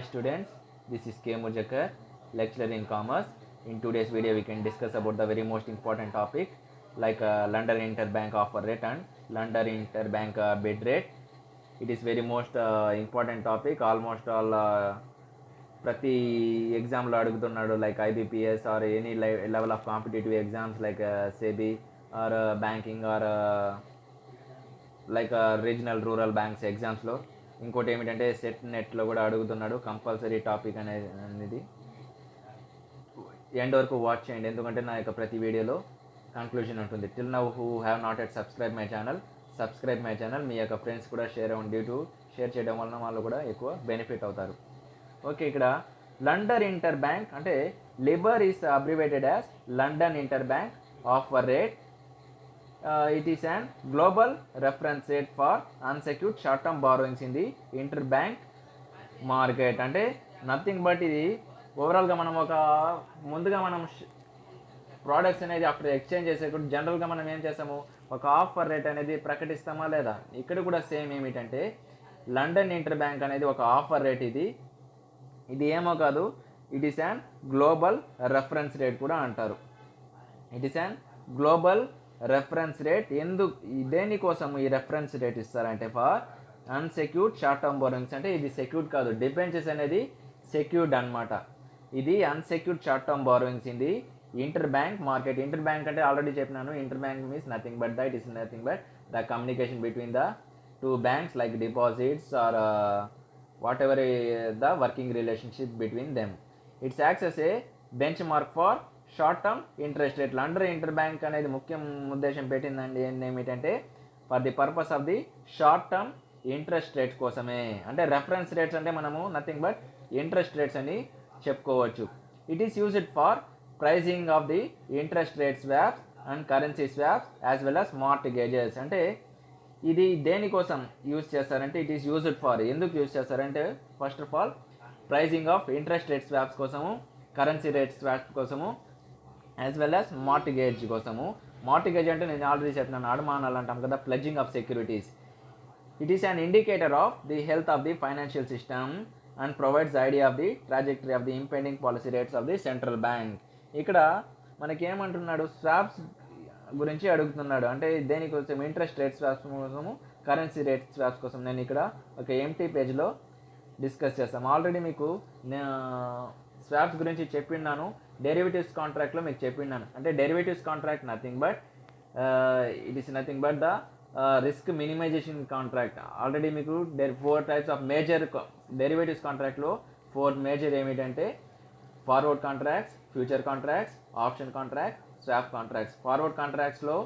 Students, this is K. Mujakar, lecturer in commerce. In today's video, we can discuss about the very most important topic like London Interbank offer rate and London Interbank bid rate. It is very most important topic. Almost all ప్రతి ఎగ్జామ్లో అడుగుతున్నాడు like IBPS or any level of competitive exams like SEBI or banking or like regional rural banks ఎగ్జామ్స్లో. ఇంకోటి ఏమిటంటే SET నెట్లో కూడా అడుగుతున్నాడు. Compulsory topic అనేది ఎండ్ వరకు వాచ్ చేయండి, ఎందుకంటే నా యొక్క ప్రతి వీడియోలో కంక్లూజన్ ఉంటుంది. Till now who have not yet subscribe my channel. మీ యొక్క ఫ్రెండ్స్ కూడా షేర్ చేయడం వలన వాళ్ళు కూడా ఎక్కువ బెనిఫిట్ అవుతారు. ఓకే, ఇక్కడ లండన్ ఇంటర్ బ్యాంక్ అంటే LIBOR is abbreviated as London interbank offer rate. It is an global reference rate for unsecured short term borrowings in the interbank market. అంటే నథింగ్ బట్ ఇది ఓవరాల్గా మనం ముందుగా మనం products అనేది అప్పుడు ఎక్స్చేంజ్ చేసేటప్పుడు జనరల్గా మనం ఏం చేస్తాము, ఒక ఆఫర్ రేట్ అనేది ప్రకటిస్తామా లేదా. ఇక్కడ కూడా సేమ్ ఏమిటంటే లండన్ ఇంటర్ బ్యాంక్ అనేది ఒక ఆఫర్ రేట్. ఇది ఏమో కాదు, it is an global reference rate కూడా అంటారు. It is an global reference rate. దేనికోసం ఈ రెఫరెన్స్ రేట్ ఇస్తారంటే for unsecured short term borrowings. అంటే ఇది సెక్యూర్డ్ కాదు, డిబెంచర్స్ అనేది సెక్యూర్డ్ అనమాట. ఇది unsecured short term borrowings in the interbank market. Interbank అంటే ఆల్రెడీ చెప్పినాను, interbank means nothing but it is nothing but the communication between the two banks like deposits or what ever the working relationship between them. It's acts as a benchmark for short term interest rate. London inter bank అనేది ముఖ్యం ఉద్దేశం పెట్టిందండి ఏమిటంటే for the purpose of the short term interest rates కోసమే. అంటే reference rates అంటే మనము nothing but interest rates అని చెప్పుకోవచ్చు. It is used for pricing of the interest rate swaps and currency swaps as well as mortgages. అంటే ఇది దేనికోసం use చేస్తారంటే ఇట్ ఈస్ యూజ్డ్ ఫర్, ఎందుకు యూజ్ చేస్తారంటే first of all pricing of interest rate swaps కోసము, currency rate swaps కోసము, as well as mortgage కోసము. Mortgage అంటే నేను ఆల్రెడీ చెప్పినాను, అడమానాలు అంటాం కదా, pledging of securities. It is an indicator of the health of the financial system and provides idea of the trajectory of the impending policy rates of the central bank. ఇక్కడ మనకి ఏమంటున్నాడు, swaps గురించి అడుగుతున్నాడు. అంటే దేనికోసం, ఇంట్రెస్ట్ రేట్ స్వాప్స్ కోసము, currency rate swaps కోసం. నేను ఇక్కడ ఒక ఎంటీ పేజ్లో డిస్కస్ చేస్తాం. ఆల్రెడీ మీకు స్వాప్స్ గురించి చెప్పిన్నాను, డెరివేటివ్స్ కాంట్రాక్ట్లో మీకు చెప్పిన్నాను. అంటే derivatives contract nothing but it is nothing but the risk minimization contract. Already మీకు 4 టైప్స్ ఆఫ్ మేజర్ డెరివేటివ్స్ కాంట్రాక్ట్లో 4 మేజర్ ఏమిటంటే forward contracts, future contracts, option contract, swap contracts. Forward కాంట్రాక్ట్స్లో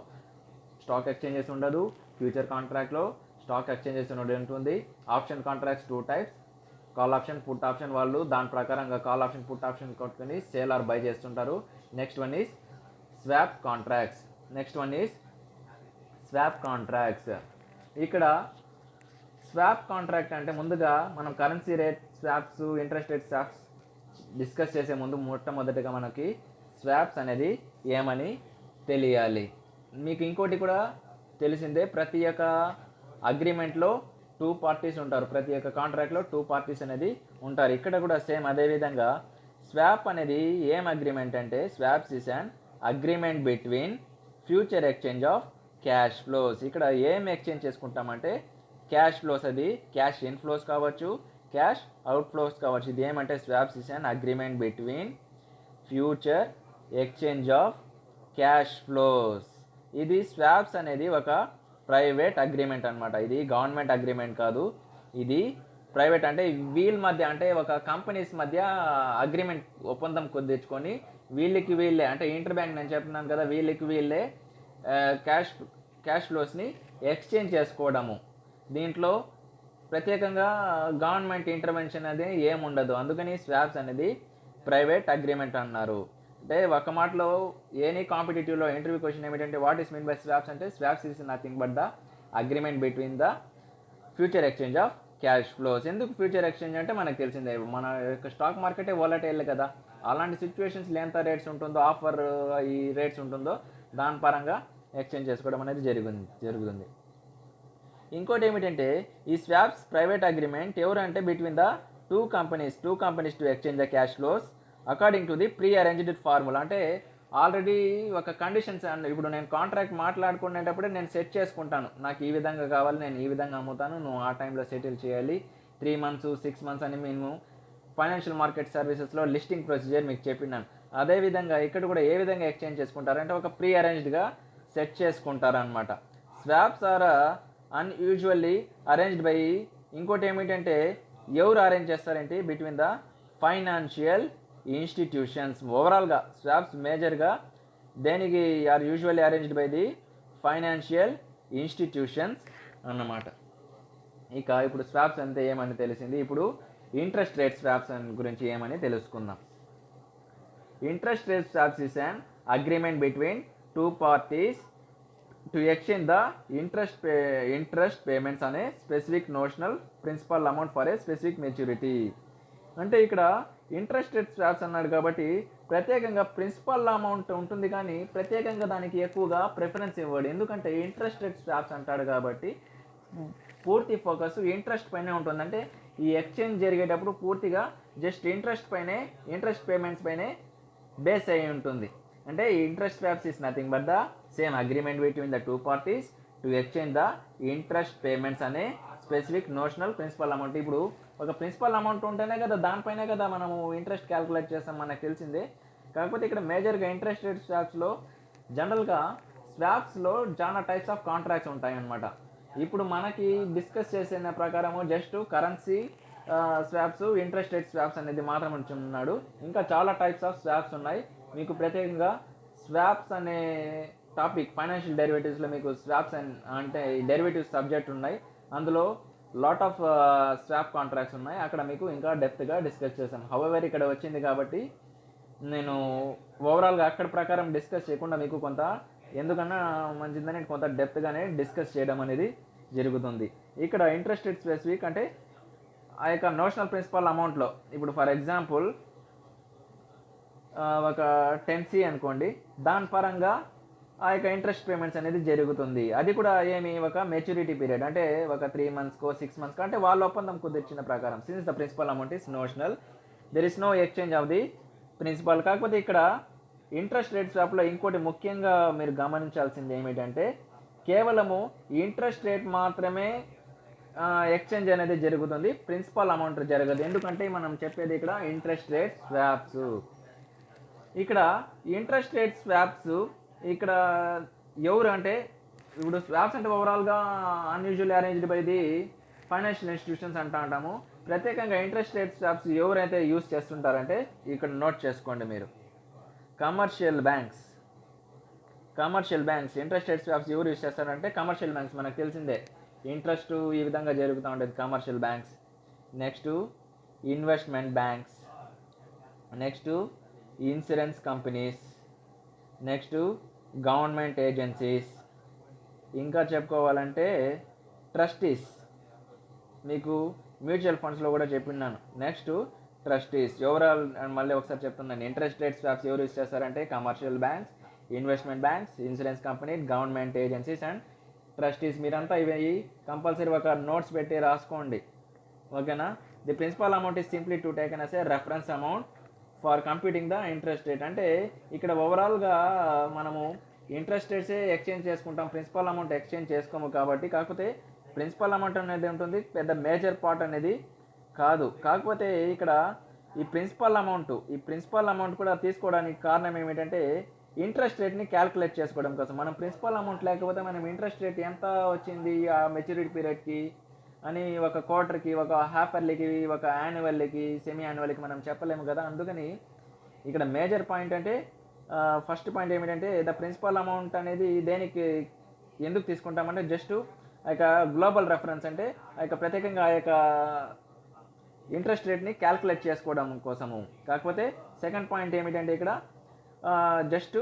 స్టాక్ ఎక్స్చేంజెస్ ఉండదు, future కాంట్రాక్ట్లో stock exchanges ఉంటుంది. Option contracts 2 types, call option, put option. వాళ్ళు దాని ప్రకారంగా కాల్ ఆప్షన్, పుట్ ఆప్షన్ కొట్టుకొని సేల్ ఆర్ బై చేస్తుంటారు. Next one is swap contracts. ఇక్కడ స్వాప్ కాంట్రాక్ట్ అంటే ముందుగా మనం currency rate swaps, interest rate swaps discuss చేసే ముందు మొట్టమొదటిగా మనకి స్వాప్స్ అనేది ఏమని తెలియాలి. మీకు ఇంకోటి కూడా తెలిసిందే, ప్రతి ఒక్క అగ్రిమెంట్లో 2 పార్టీస్ ఉంటారు. ప్రతి ఒక్క కాంట్రాక్ట్లో 2 పార్టీస్ అనేది ఉంటారు. ఇక్కడ కూడా సేమ్ అదే విధంగా స్వాప్ అనేది ఏం అగ్రిమెంట్ అంటే swaps is an agreement between future exchange of cash flows. ఇక్కడ ఏం ఎక్స్చేంజ్ చేసుకుంటామంటే క్యాష్ ఫ్లోస్, అది క్యాష్ ఇన్ఫ్లోస్ కావచ్చు, క్యాష్ అవుట్ ఫ్లోస్ కావచ్చు. ఇది ఏమంటే swaps is an agreement between future exchange of cash flows. ఇది స్వాప్స్ అనేది ఒక ప్రైవేట్ అగ్రిమెంట్ అనమాట. ఇది గవర్నమెంట్ అగ్రిమెంట్ కాదు, ఇది ప్రైవేట్. అంటే వీళ్ళ మధ్య, అంటే ఒక కంపెనీస్ మధ్య అగ్రిమెంట్ ఒప్పందం కుదుర్చుకొని వీళ్ళే అంటే ఇంటర్ బ్యాంక్ నేను చెప్తున్నాను కదా, వీళ్ళే క్యాష్ ఫ్లోస్ని ఎక్స్చేంజ్ చేసుకోవడము. దీంట్లో ప్రత్యేకంగా గవర్నమెంట్ ఇంటర్వెన్షన్ అనేది ఏముండదు. అందుకని స్వాప్స్ అనేది ప్రైవేట్ అగ్రిమెంట్ అన్నారు. అంటే ఒక మాటలో ఎనీ కాంపిటేటివ్లో ఇంటర్వ్యూ క్వశ్చన్ ఏమిటంటే what is mean by swaps అంటే swaps is nothing but the agreement between the future exchange of cash flows. ఎందుకు ఫ్యూచర్ ఎక్స్చేంజ్ అంటే మనకు తెలిసిందే, మన యొక్క స్టాక్ మార్కెటే వాలటైల్ కదా. అలాంటి సిచ్యువేషన్స్లో ఎంత రేట్స్ ఉంటుందో, ఆఫర్ ఈ రేట్స్ ఉంటుందో దాని పరంగా ఎక్స్చేంజ్ చేసుకోవడం అనేది జరుగుతుంది. ఇంకోటి ఏమిటంటే ఈ స్వాప్స్ ప్రైవేట్ అగ్రిమెంట్ ఎవరంటే between the two companies to exchange the cash flows according to the pre arranged formula. అంటే ఆల్రెడీ ఒక కండిషన్స్ అండ్ ఇప్పుడు నేను కాంట్రాక్ట్ మాట్లాడుకునేటప్పుడే నేను సెట్ చేసుకుంటాను, నాకు ఈ విధంగా కావాలి, నేను ఈ విధంగా అమ్ముతాను, నువ్వు ఆ టైంలో సెటిల్ చేయాలి, 3 months 6 months అని మేము ఫైనాన్షియల్ మార్కెట్ సర్వీసెస్లో లిస్టింగ్ ప్రొసీజర్ మీకు చెప్పినాను. అదేవిధంగా ఇక్కడ కూడా ఏ విధంగా ఎక్స్చేంజ్ చేసుకుంటారంటే ఒక ప్రీ అరేంజ్డ్గా సెట్ చేసుకుంటారనమాట. Swaps are unusually arranged by, ఇంకోటి ఏమిటంటే ఎవరు అరేంజ్ చేస్తారంటే బిట్వీన్ ద ఫైనాన్షియల్ ఇన్స్టిట్యూషన్స్. ఓవరాల్గా స్వాప్స్ మేజర్గా దేనికి are usually arranged by the financial institutions అన్నమాట. ఇక ఇప్పుడు స్వాప్స్ అంటే ఏమని తెలిసింది, ఇప్పుడు ఇంట్రెస్ట్ రేట్ స్వాప్స్ గురించి ఏమని తెలుసుకుందాం. Interest rate swaps is an agreement between two parties to exchange the interest payments అనే specific notional principal amount for a specific maturity. అంటే ఇక్కడ ఇంట్రెస్ట్ రేట్ స్వాప్స్ అన్నాడు కాబట్టి ప్రత్యేకంగా ప్రిన్సిపల్ అమౌంట్ ఉంటుంది కానీ ప్రత్యేకంగా దానికి ఎక్కువగా ప్రిఫరెన్స్ ఇవ్వడు. ఎందుకంటే ఇంట్రెస్ట్ రేట్ స్వాప్స్ అంటాడు కాబట్టి పూర్తి ఫోకస్ ఇంట్రెస్ట్ పైనే ఉంటుంది. అంటే ఈ ఎక్స్చేంజ్ జరిగేటప్పుడు పూర్తిగా జస్ట్ ఇంట్రెస్ట్ పేమెంట్స్ పైనే బేస్ అయి ఉంటుంది. అంటే interest swaps is nothing but the same agreement between the two parties to exchange the interest payments అనే స్పెసిఫిక్ నోషనల్ ప్రిన్సిపల్ అమౌంట్. ఇప్పుడు ఒక ప్రిన్సిపల్ అమౌంట్ ఉంటేనే కదా, దానిపైనే కదా మనము ఇంట్రెస్ట్ క్యాలిక్యులేట్ చేస్తాం, మనకు తెలిసిందే. కాకపోతే ఇక్కడ మేజర్గా ఇంట్రెస్ట్ రేట్ స్వాప్స్లో జనరల్గా స్వాప్స్లో చాలా టైప్స్ ఆఫ్ కాంట్రాక్ట్స్ ఉంటాయి అన్నమాట. ఇప్పుడు మనకి డిస్కస్ చేసిన ప్రకారము just currency swaps, interest rate swaps అనేది మాత్రం ఉన్నాడు. ఇంకా చాలా టైప్స్ ఆఫ్ స్వాప్స్ ఉన్నాయి. మీకు ప్రత్యేకంగా స్వాప్స్ అనే టాపిక్ ఫైనాన్షియల్ డెరివేటివ్స్లో మీకు స్వాప్స్ అంటే డెరివేటివ్స్ సబ్జెక్ట్ ఉన్నాయి. అందులో లాట్ ఆఫ్ స్వాప్ కాంట్రాక్ట్స్ ఉన్నాయి, అక్కడ మీకు ఇంకా డెప్త్గా డిస్కస్ చేసాం. హౌవెవర్ ఇక్కడ వచ్చింది కాబట్టి నేను ఓవరాల్గా అక్కడ ప్రకారం డిస్కస్ చేయకుండా మీకు కొంత ఎందుకన్నా మంచిదని కొంత డెప్త్గానే డిస్కస్ చేయడం అనేది జరుగుతుంది. ఇక్కడ ఇంట్రెస్ట్ రేట్ స్పెసిఫిక్ అంటే ఆ యొక్క నోషనల్ ప్రిన్సిపల్ అమౌంట్లో ఇప్పుడు ఫర్ ఎగ్జాంపుల్ ఒక 10C అనుకోండి, దాని పరంగా ఆ యొక్క ఇంట్రెస్ట్ పేమెంట్స్ అనేది జరుగుతుంది. అది కూడా ఏమి ఒక మెచ్యూరిటీ పీరియడ్ అంటే ఒక 3 monthsకో 6 monthsకో అంటే వాళ్ళ ఒప్పందం కుదిర్చిన ప్రకారం. Since the principal amount is notional there is no exchange of the principal. కాకపోతే ఇక్కడ ఇంట్రెస్ట్ రేట్ స్వాప్లో ఇంకోటి ముఖ్యంగా మీరు గమనించాల్సింది ఏమిటంటే కేవలము ఇంట్రెస్ట్ రేట్ మాత్రమే ఎక్స్చేంజ్ అనేది జరుగుతుంది, ప్రిన్సిపల్ అమౌంట్ జరగదు. ఎందుకంటే మనం చెప్పేది ఇక్కడ ఇంట్రెస్ట్ రేట్ స్వాప్స్. ఇక్కడ ఇంట్రెస్ట్ రేట్ స్వాప్స్ ఇక్కడ ఎవరు అంటే ఇప్పుడు స్వాప్స్ అంటే ఓవరాల్గా unusually arranged by the financial institutions అంటాము. ప్రత్యేకంగా ఇంట్రెస్ట్ రేట్ స్వాప్స్ ఎవరైతే యూస్ చేస్తుంటారంటే ఇక్కడ నోట్ చేసుకోండి మీరు, commercial banks interest rate swaps ఎవరు యూస్ చేస్తారంటే కమర్షియల్ బ్యాంక్స్. మనకు తెలిసిందే ఇంట్రెస్ట్ ఈ విధంగా జరుగుతూ ఉంటుంది commercial banks. Next investment banks, next insurance companies, next government agencies, ఇంకా చెప్పుకోవాలంటే ట్రస్టీస్, మీకు మ్యూచువల్ ఫండ్స్లో కూడా చెప్పిన్నాను. నెక్స్ట్ ట్రస్టీస్ ఓవరాల్ మళ్ళీ ఒకసారి చెప్తున్నాను. ఇంట్రెస్ట్ రేట్ స్వాప్స్ ఎవరు యూస్ చేస్తారంటే commercial banks, investment banks, insurance company, government agencies and trustees. మీరంతా ఇవి కంపల్సరీ ఒక నోట్స్ పెట్టి రాసుకోండి, ఓకేనా. The principal amount is simply to taken as a reference amount for computing the interest rate. అంటే ఇక్కడ ఓవరాల్గా మనము ఇంట్రెస్ట్ రేట్సే ఎక్స్చేంజ్ చేసుకుంటాం, ప్రిన్సిపల్ అమౌంట్ ఎక్స్చేంజ్ చేసుకోము కాబట్టి. కాకపోతే ప్రిన్సిపల్ అమౌంట్ అనేది ఉంటుంది, పెద్ద మేజర్ పార్ట్ అనేది కాదు. కాకపోతే ఇక్కడ ఈ ప్రిన్సిపల్ అమౌంట్ కూడా తీసుకోవడానికి కారణం ఏమిటంటే ఇంట్రెస్ట్ రేట్ని క్యాల్కులేట్ చేసుకోవడం కోసం. మనం ప్రిన్సిపల్ అమౌంట్ లేకపోతే మనం ఇంట్రెస్ట్ రేట్ ఎంత వచ్చింది ఆ మెచ్యూరిటీ పీరియడ్కి అని ఒక క్వార్టర్కి, ఒక హాఫ్ ఇయర్లీకి, ఒక యాన్యువల్కి, సెమీ యాన్యువల్కి మనం చెప్పలేము కదా. అందుకని ఇక్కడ మేజర్ పాయింట్ అంటే ఫస్ట్ పాయింట్ ఏమిటంటే ద ప్రిన్సిపల్ అమౌంట్ అనేది దేనికి ఎందుకు తీసుకుంటామంటే జస్ట్ ఆ యొక్క గ్లోబల్ రెఫరెన్స్ అంటే ఆ యొక్క ప్రత్యేకంగా ఆ యొక్క ఇంట్రెస్ట్ రేట్ని క్యాల్కులేట్ చేసుకోవడం కోసము. కాకపోతే సెకండ్ పాయింట్ ఏమిటంటే ఇక్కడ జస్ట్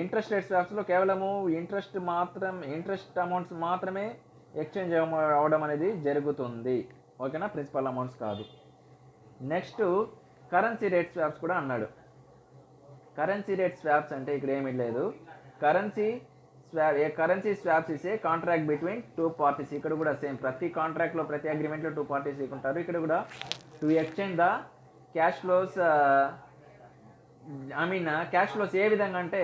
ఇంట్రెస్ట్ రేట్ స్వాప్స్లో కేవలము ఇంట్రెస్ట్ అమౌంట్స్ మాత్రమే ఎక్స్చేంజ్ అవ్వడం అనేది జరుగుతుంది, ఓకేనా, ప్రిన్సిపల్ అమౌంట్స్ కాదు. నెక్స్ట్ కరెన్సీ రేట్ స్వాప్స్ కూడా అన్నాడు. కరెన్సీ రేట్ స్వాప్స్ అంటే ఇక్కడ ఏమీ లేదు. Currency swaps is a contract between two parties. ఇక్కడ కూడా సేమ్ ప్రతి కాంట్రాక్ట్లో ప్రతి అగ్రిమెంట్లో టూ పార్టీస్ ఉంటారు. ఇక్కడ కూడా to exchange the cash flows cash flows ఏ విధంగా అంటే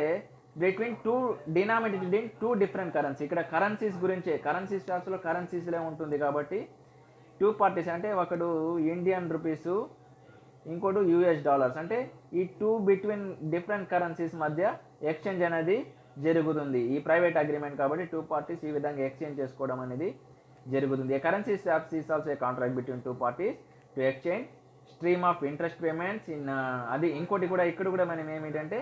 between two denominated in two different currency. ఇక్కడ కరెన్సీస్ గురించే, కరెన్సీ స్వాప్స్లో కరెన్సీస్లే ఉంటుంది కాబట్టి టూ పార్టీస్ అంటే ఒకడు ఇండియన్ రూపీసు, ఇంకోటి యూఎస్ డాలర్స్, అంటే ఈ టూ బిట్వీన్ డిఫరెంట్ కరెన్సీస్ మధ్య ఎక్స్చేంజ్ అనేది జరుగుతుంది. ఈ ప్రైవేట్ అగ్రిమెంట్ కాబట్టి టూ పార్టీస్ ఈ విధంగా ఎక్స్చేంజ్ చేసుకోవడం అనేది జరుగుతుంది. A currency swaps is also a contract between two parties to exchange stream of interest payments in. అది ఇంకోటి కూడా ఇక్కడ కూడా మనం ఏమిటంటే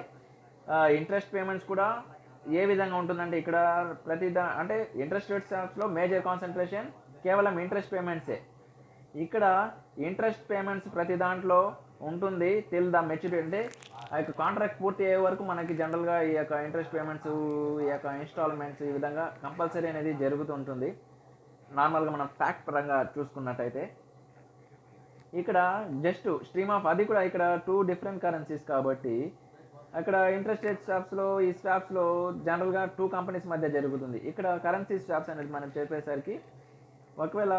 ఇంట్రెస్ట్ పేమెంట్స్ కూడా ఏ విధంగా ఉంటుందంటే ఇక్కడ అంటే ఇంట్రెస్ట్ రేట్ స్వాప్స్లో మేజర్ కాన్సన్ట్రేషన్ కేవలం ఇంట్రెస్ట్ పేమెంట్సే. ఇక్కడ ఇంట్రెస్ట్ పేమెంట్స్ ప్రతి దాంట్లో ఉంటుంది టిల్ ద మెచ్యూరిటీ, అంటే ఆ యొక్క కాంట్రాక్ట్ పూర్తి అయ్యే వరకు మనకి జనరల్గా ఈ యొక్క ఇంట్రెస్ట్ పేమెంట్స్, ఈ యొక్క ఇన్స్టాల్మెంట్స్ ఈ విధంగా కంపల్సరీ అనేది జరుగుతుంటుంది నార్మల్గా మనం ఫ్యాక్ట్ పరంగా చూసుకున్నట్టయితే. ఇక్కడ జస్ట్ స్ట్రీమ్ ఆఫ్, అది కూడా ఇక్కడ టూ డిఫరెంట్ కరెన్సీస్ కాబట్టి అక్కడ ఇంట్రెస్ట్ రేట్ స్వాప్స్లో, ఈ స్వాప్స్లో జనరల్గా టూ కంపెనీస్ మధ్య జరుగుతుంది. ఇక్కడ కరెన్సీ స్వాప్స్ అనేది మనం చెప్పేసరికి ఒకవేళ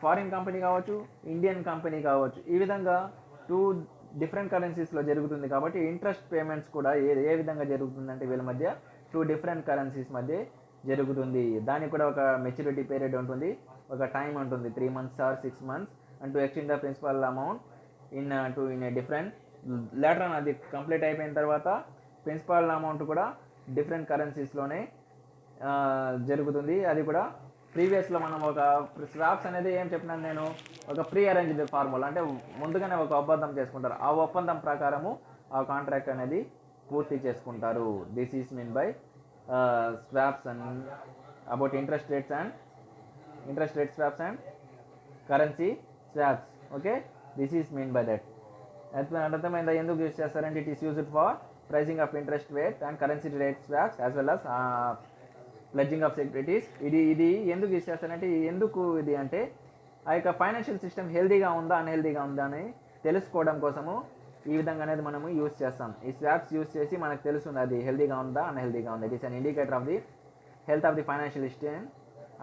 ఫారిన్ కంపెనీ కావచ్చు, ఇండియన్ కంపెనీ కావచ్చు, ఈ విధంగా టూ డిఫరెంట్ కరెన్సీస్లో జరుగుతుంది కాబట్టి ఇంట్రెస్ట్ పేమెంట్స్ కూడా ఏ విధంగా జరుగుతుందంటే వీళ్ళ మధ్య టూ డిఫరెంట్ కరెన్సీస్ మధ్య జరుగుతుంది. దానికి కూడా ఒక మెచ్యూరిటీ పీరియడ్ ఉంటుంది, ఒక టైం ఉంటుంది, 3 months or 6 months, and to exchange the principal amount in a different later on. అది కంప్లీట్ అయిపోయిన తర్వాత ప్రిన్సిపల్ అమౌంట్ కూడా డిఫరెంట్ కరెన్సీస్లోనే జరుగుతుంది. అది కూడా ప్రీవియస్లో మనం ఒక స్వాప్స్ అనేది ఏం చెప్పినాను నేను, ఒక ప్రీ అరేంజ్డ్ ఫార్ములా, అంటే ముందుగానే ఒక ఒప్పందం చేసుకుంటారు, ఆ ఒప్పందం ప్రకారము ఆ కాంట్రాక్ట్ అనేది పూర్తి చేసుకుంటారు. This is mean by swaps and about interest rate swaps and currency swaps. Okay, this is mean by that. అర్థమైందా ఎందుకు యూజ్ చేస్తారంటే it is used for pricing of interest rate and currency rate swaps as well as pledging of securities. ఇది ఎందుకు use చేస్తారంటే, ఎందుకు ఇది అంటే ఆ యొక్క ఫైనాన్షియల్ సిస్టమ్ హెల్దీగా ఉందా అన్హెల్దీగా ఉందా అని తెలుసుకోవడం కోసము ఈ విధంగా అనేది మనము యూజ్ చేస్తాం. ఈ స్వాప్స్ యూజ్ చేసి మనకు తెలుస్తుంది అది హెల్దీగా ఉందా అన్హెల్దీగా ఉందా. It is an indicator of the health of the financial system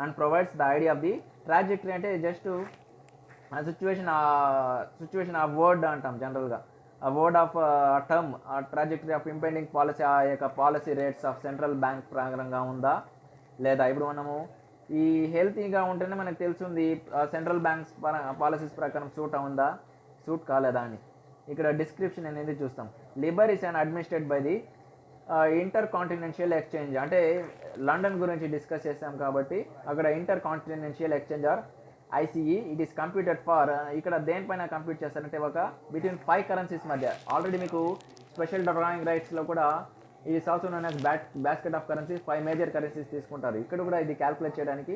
and provides the idea of the trajectory. అంటే జస్ట్ సిచ్యువేషన్ ఆ వర్డ్ అంటాం జనరల్గా, ఆ వర్డ్ ఆఫ్ టర్మ్, ఆ ట్రాజెక్టరీ ఆఫ్ ఇంపెండింగ్ పాలసీ, ఆ యొక్క policy rates of central bank ప్రకారంగా ఉందా లేదా. ఇప్పుడు మనము ఈ హెల్తీగా ఉంటేనే మనకు తెలుస్తుంది సెంట్రల్ బ్యాంక్స్ పాలసీస్ ప్రకారం సూట్ కాలేదా అని. ఇక్కడ డిస్క్రిప్షన్ అనేది చూస్తాం. LIBOR is and administrate by the intercontinental exchange, అంటే లండన్ గురించి డిస్కస్ చేస్తాం కాబట్టి అక్కడ intercontinental exchange or ICE. It is computed for, ఇక్కడ దేనిపైన కంప్యూట్ చేస్తారంటే ఒక బిట్వీన్ 5 కరెన్సీస్ మధ్య. ఆల్రెడీ మీకు స్పెషల్ డ్రాయింగ్ రైట్స్లో కూడా ఇది also known as basket of currencies, 5 major currencies తీసుకుంటారు. ఇక్కడ కూడా ఇది క్యాల్కులేట్ చేయడానికి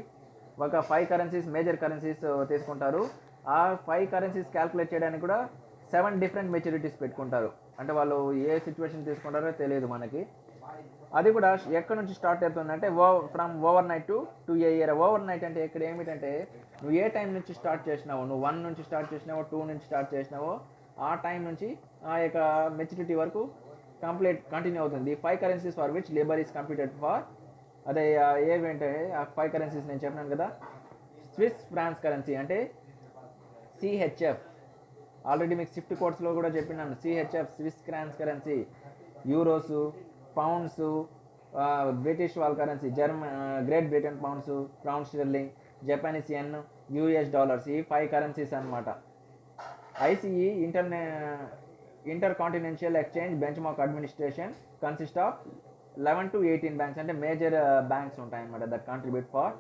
ఒక 5 కరెన్సీస్ మేజర్ కరెన్సీస్ తీసుకుంటారు. ఆ 5 కరెన్సీస్ క్యాల్కులేట్ చేయడానికి కూడా 7 డిఫరెంట్ మెచ్యూరిటీస్ పెట్టుకుంటారు. అంటే వాళ్ళు ఏ సిచ్యువేషన్ తీసుకుంటారో తెలియదు మనకి. అది కూడా ఎక్కడి నుంచి స్టార్ట్ అవుతుందంటే from over night to A year. Over night అంటే ఇక్కడ ఏమిటంటే నువ్వు ఏ టైం నుంచి స్టార్ట్ చేసినావో, నువ్వు 1 నుంచి స్టార్ట్ చేసినావో, 2 నుంచి స్టార్ట్ చేసినావో, ఆ టైం నుంచి ఆ యొక్క మెచ్యూరిటీ వరకు కంటిన్యూ అవుతుంది. 5 currencies for which LIBOR is computed for. అదే ఏమంటే ఆ 5 కరెన్సీస్ నేను చెప్పినాను కదా. స్విస్ ఫ్రాన్స్ కరెన్సీ అంటే CHF, ఆల్రెడీ మీకు షిఫ్ట్ కోర్స్లో కూడా చెప్పినాను. CHF Swiss francs currency, euros, pounds, British వాళ్ళ currency, great Britain pounds, pound sterling, Japanese yen, US dollars, ఈ 5 కరెన్సీస్ అనమాట. ICE intercontinental exchange benchmark administration consist of 11 to 18 banks, అంటే major banks ఉంటాయన్నమాట that contribute for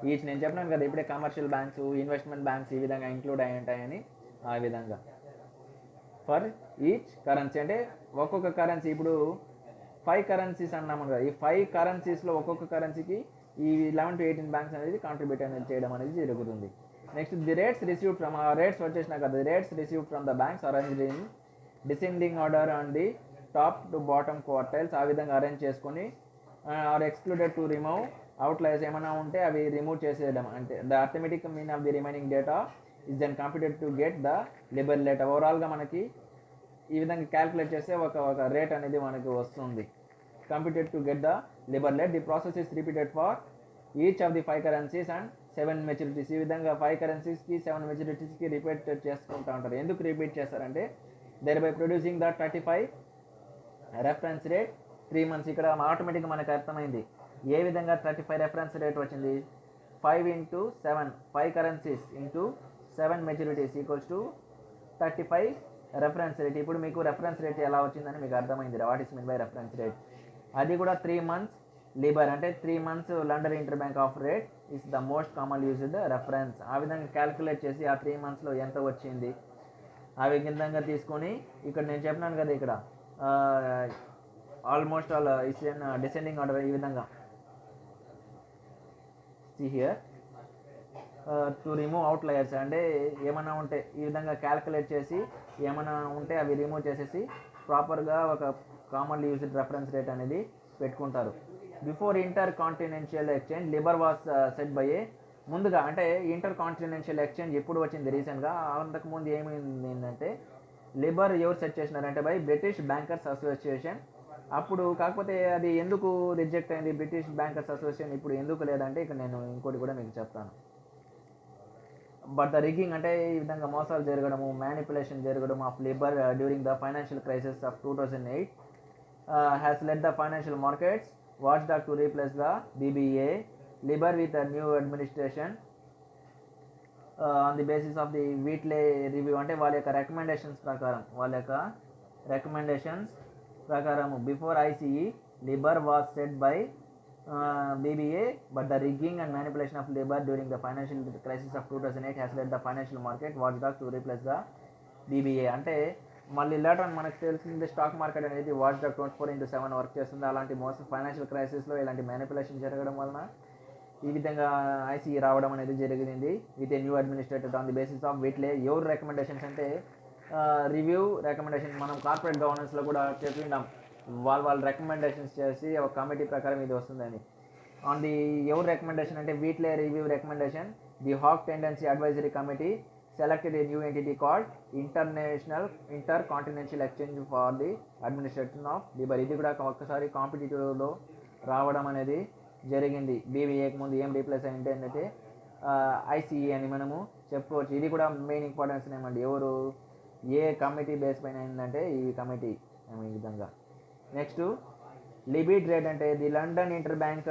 each. నేను చెప్పినాను కదా ఇప్పుడే commercial banks, investment banks ఈ విధంగా ఇంక్లూడ్ అయి ఉంటాయని. ఆ విధంగా ఫర్ ఈచ్ కరెన్సీ, అంటే ఒక్కొక్క కరెన్సీ, ఇప్పుడు 5 కరెన్సీస్ అన్నాము కదా, ఈ 5 కరెన్సీస్లో ఒక్కొక్క కరెన్సీకి ఈ 11 to 18 బ్యాంక్స్ అనేది కాంట్రిబ్యూట్ అనేది చేయడం అనేది జరుగుతుంది. Next the rates received from, ఆ రేట్స్ వచ్చేసినా కదా, the rates received from the banks arranged in descending order on the top to bottom quartiles. ఆ విధంగా అరేంజ్ చేసుకొని are excluded to remove outliers, ఏమైనా ఉంటే అవి రిమూవ్ చేసేయడం. అంటే the arithmetic mean of the remaining data is then computed to get the LIBOR rate. ఓవరాల్గా మనకి ఈ విధంగా క్యాల్కులేట్ చేస్తే ఒక రేట్ అనేది మనకి వస్తుంది. Computed to get the LIBOR rate. The process is repeated for each of the 5 currencies and 7 maturities, ఈ విధంగా 5 కరెన్సీస్కి 7 మెచ్యూరిటీస్కి రిపీట్ చేసుకుంటూ ఉంటారు. ఎందుకు రిపీట్ చేస్తారంటే thereby producing the 35 reference rate 3 months. ఇక్కడ ఆటోమేటిక్గా మనకు అర్థమైంది ఏ విధంగా 35 రెఫరెన్స్ రేట్ వచ్చింది. 5 into 7, 5 currencies into 7 maturities equals to 35 reference rate. ఇప్పుడు మీకు రెఫరెన్స్ రేట్ ఎలా వచ్చిందని మీకు అర్థమైంది. What is mean by reference rate. అది కూడా 3 months లిబర్ అంటే 3 months London interbank of rate is the most common used reference. ఆ విధంగా క్యాలిక్యులేట్ చేసి ఆ 3 monthsలో ఎంత వచ్చింది ఆ విధంగా తీసుకొని ఇక్కడ నేను చెప్పినాను కదా ఇక్కడ almost all it's in descending order. ఈ విధంగా see here to remove outliers అంటే ఏమైనా ఉంటే ఈ విధంగా క్యాలిక్యులేట్ చేసి ఏమైనా ఉంటే అవి రిమూవ్ చేసేసి ప్రాపర్గా ఒక కామన్లీ యూజ్డ్ రెఫరెన్స్ రేట్ అనేది పెట్టుకుంటారు. Before intercontinental exchange LIBOR was set by a, ముందుగా అంటే ఇంటర్ కాంటినెన్షియల్ ఎక్స్చేంజ్ ఎప్పుడు వచ్చింది రీసెంట్గా, అంతకుముందు ఏమైందంటే లిబర్ ఎవరు సెట్ చేసినారంటే బై బ్రిటిష్ బ్యాంకర్స్ అసోసియేషన్. అప్పుడు కాకపోతే అది ఎందుకు రిజెక్ట్ అయింది బ్రిటిష్ బ్యాంకర్స్ అసోసియేషన్ ఇప్పుడు ఎందుకు లేదంటే ఇక్కడ నేను ఇంకోటి కూడా మీకు చెప్తాను. బట్ ద రిగ్గింగ్ అంటే ఈ విధంగా మోసాలు జరగడము, మ్యానిపులేషన్ జరగడం of LIBOR during the financial crisis of 2008 has led the financial markets watchdog to replace the BBA LIBOR with the new administration on the basis of the Wheatley review. అంటే వాళ్ళ యొక్క recommendations ప్రకారం before ICE LIBOR was set by BBA but the rigging and manipulation of labor during the financial crisis of 2008 has led the financial market watchdog to replace the BBA. అంటే మళ్ళీ later అని మనకు తెలిసింది stock market అనేది watchdog 24/7 work చేస్తుంది. అలాంటి మోసం financial క్రైసిస్లో ఇలాంటి మ్యానిపులేషన్ జరగడం వలన ఈ విధంగా ICE రావడం అనేది జరిగింది with a new administrator on the basis of Wheatley. ఎవరు రికమెండేషన్స్ అంటే రివ్యూ రికమెండేషన్ మనం కార్పొరేట్ గవర్నెన్స్లో కూడా చెప్పిండాం వాళ్ళ రికమెండేషన్స్ చేసి ఒక కమిటీ ప్రకారం ఇది వస్తుందని. ఆన్ ది ఎవరు రికమెండేషన్ అంటే Wheatley review recommendation the Hogg tendency advisory committee selected a new entity called intercontinental exchange for the administration of LIBOR. ఇది కూడా ఒక్కసారి కాంపిటేటివ్లో రావడం అనేది జరిగింది. BBAకి ముందు ఏం రీప్లేస్ అయింది అంటే ICE అని మనము చెప్పుకోవచ్చు. ఇది కూడా మెయిన్ ఇంపార్టెన్స్ ఏమండి, ఎవరు ఏ కమిటీ బేస్ పైన అయిందంటే ఈ కమిటీ ఈ విధంగా. నెక్స్ట్ లిబిడ్ రేట్ అంటే the London interbank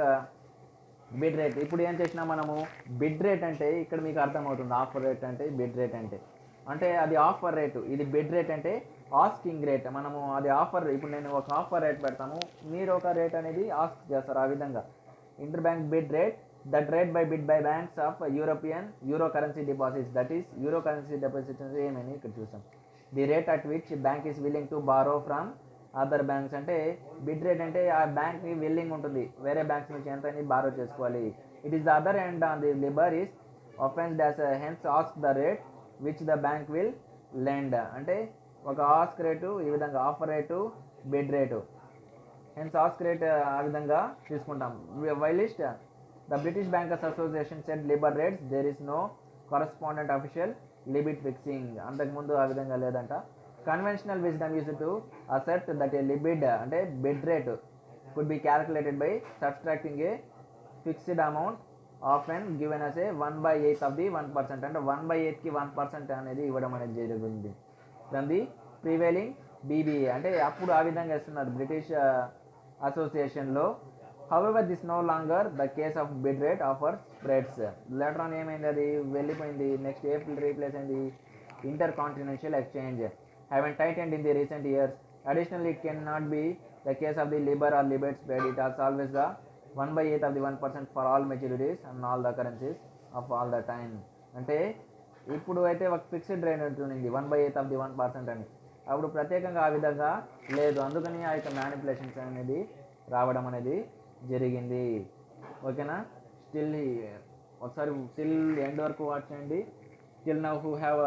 bid rate. ఇప్పుడు ఏం చేసినా మనము బిడ్ రేట్ అంటే ఇక్కడ మీకు అర్థమవుతుంది ఆఫర్ రేట్ అంటే బిడ్ రేట్ అంటే అది ఆఫర్ రేటు, ఇది బిడ్ రేట్ అంటే ఆస్కింగ్ రేట్. మనము అది ఆఫర్, ఇప్పుడు నేను ఒక ఆఫర్ రేట్ పెడతాము, మీరు ఒక రేట్ అనేది ఆస్క్ చేస్తారు. ఆ విధంగా interbank bid rate that rate by bid by banks of euro currency deposits, that is euro currency deposits అంటే ఏమని ఇక్కడ చూసాం. The rate at which bank is willing to borrow from other banks. అంటే bid rate అంటే ఆ బ్యాంక్కి willing ఉంటుంది వేరే బ్యాంక్స్ నుంచి ఎంత అని బారో చేసుకోవాలి. It is the other end on the LIBOR is offered as hence ask the rate which the bank will lend. అంటే ఒక ఆస్క్ రేటు ఈ విధంగా offer rate bid rate hence ask rate ఆ విధంగా తీసుకుంటాం. Whilst the British bankers association said LIBOR rates there is no correspondent official limit fixing. అంతకుముందు ఆ విధంగా లేదంట. Conventional wisdom use to accept that a LIBID అంటే bid rate could be calculated by subtracting a fixed amount often given as a 1/8 of the 1%. అంటే 1/8కి 1% అనేది ఇవ్వడం అనేది జరిగింది ఫ్రమ్ ది ప్రివైలింగ్ BBA. అంటే అప్పుడు ఆ విధంగా ఇస్తున్నారు బ్రిటిష్ అసోసియేషన్లో. However this no longer the case of bid rate offer spreads. Later on ఏమైంది, అది వెళ్ళిపోయింది. నెక్స్ట్ ఏప్రిల్ రీప్లేస్ అయింది intercontinental exchange haven't tightened in the recent years. Additionally, it cannot be the case of the Libor or Libet spread. It is always the 1/8 of the 1% for all maturities and all the currencies of all the time. అంటే ఇప్పుడు అయితే ఒక fixed rate ఉంటుంది 1/8 of the 1% అని. అప్పుడు ప్రత్యేకంగా ఆ విధంగా లేదు, అందుకని ఆ యొక్క మ్యానిపులేషన్స్ అనేది రావడం అనేది జరిగింది. ఓకేనా, ఒకసారి స్టిల్ ఎండ్ వరకు వాచ్ చేయండి. స్టిల్ నౌ హూ హ్యావ్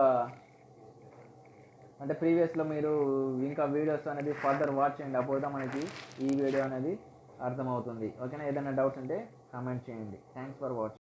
అంటే ప్రీవియస్లో మీరు ఇంకా వీడియోస్ అనేది ఫర్దర్ వాచ్ చేయండి, అప్పుడు మనకి ఈ వీడియో అనేది అర్థమవుతుంది. ఓకేనా, ఏదైనా డౌట్స్ ఉంటే కామెంట్ చేయండి. Thanks for watching.